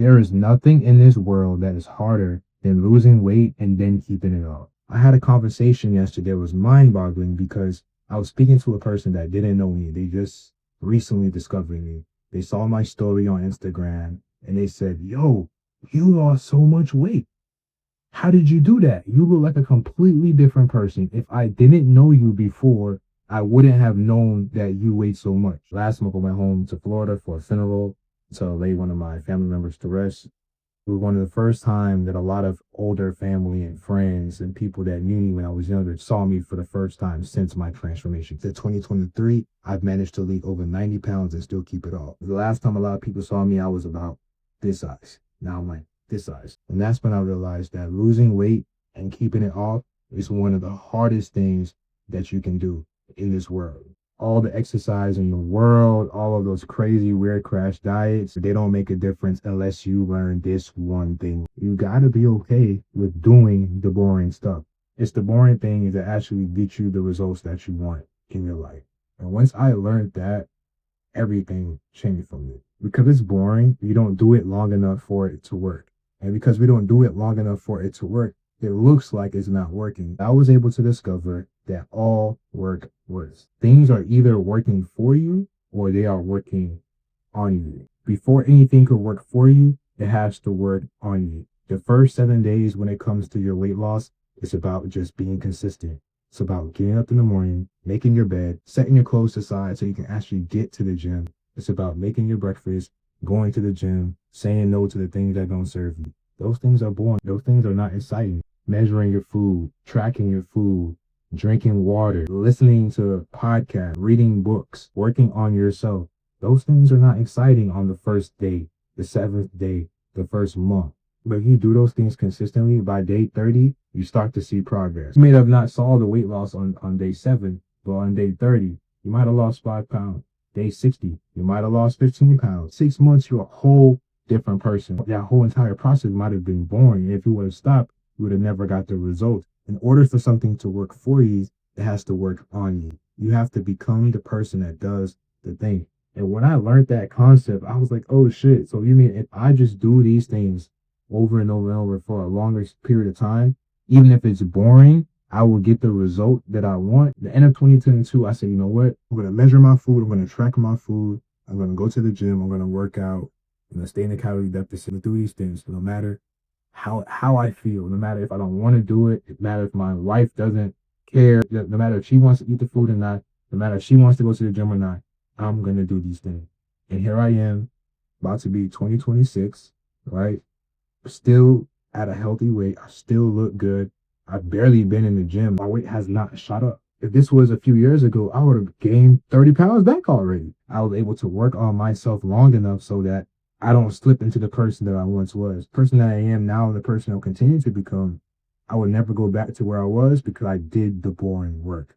There is nothing in this world that is harder than losing weight and then keeping it off. I had a conversation yesterday that was mind-boggling because I was speaking to a person that didn't know me. They just recently discovered me. They saw my story on Instagram and they said, "Yo, you lost so much weight. How did you do that? You look like a completely different person. If I didn't know you before, I wouldn't have known that you weigh so much." Last month, I went home to Florida for a funeral to lay one of my family members to rest. It was one of the first time that a lot of older family and friends and people that knew me when I was younger saw me for the first time since my transformation. To 2023, I've managed to lose over 90 pounds and still keep it off. The last time a lot of people saw me, I was about this size. Now I'm like this size. And that's when I realized that losing weight and keeping it off is one of the hardest things that you can do in this world. All the exercise in the world, all of those crazy weird crash diets, they don't make a difference unless you learn this one thing. You gotta be okay with doing the boring stuff. It's the boring things that actually get you the results that you want in your life. And once I learned that, everything changed for me. Because it's boring, you don't do it long enough for it to work. And because we don't do it long enough for it to work, it looks like it's not working. I was able to discover that all work works. Things are either working for you or they are working on you. Before anything could work for you, it has to work on you. The first 7 days when it comes to your weight loss, it's about just being consistent. It's about getting up in the morning, making your bed, setting your clothes aside so you can actually get to the gym. It's about making your breakfast, going to the gym, saying no to the things that don't serve you. Those things are boring. Those things are not exciting. Measuring your food, tracking your food, drinking water, listening to podcasts, reading books, working on yourself. Those things are not exciting on the first day, the seventh day, the first month. But if you do those things consistently, by day 30, you start to see progress. You may have not saw the weight loss on day 7, but on day 30, you might have lost 5 pounds. Day 60, you might have lost 15 pounds. 6 months, you're a whole different person. That whole entire process might have been boring. If you would have stopped, you would have never got the result. In order for something to work for you, it has to work on you. You have to become the person that does the thing. And when I learned that concept, I was like, oh shit. So you mean if I just do these things over and over and over for a longer period of time, even if it's boring, I will get the result that I want. At the end of 2022, I said, you know what? I'm going to measure my food. I'm going to track my food. I'm going to go to the gym. I'm going to work out. I'm going to stay in the calorie deficit and do these things. No matter how I feel, no matter if I don't want to do it, no matter if my wife doesn't care, no matter if she wants to eat the food or not, no matter if she wants to go to the gym or not, I'm going to do these things. And here I am, about to be 2026, right? Still at a healthy weight. I still look good. I've barely been in the gym. My weight has not shot up. If this was a few years ago, I would have gained 30 pounds back already. I was able to work on myself long enough so that I don't slip into the person that I once was. The person that I am now and the person I'll continue to become, I would never go back to where I was because I did the boring work.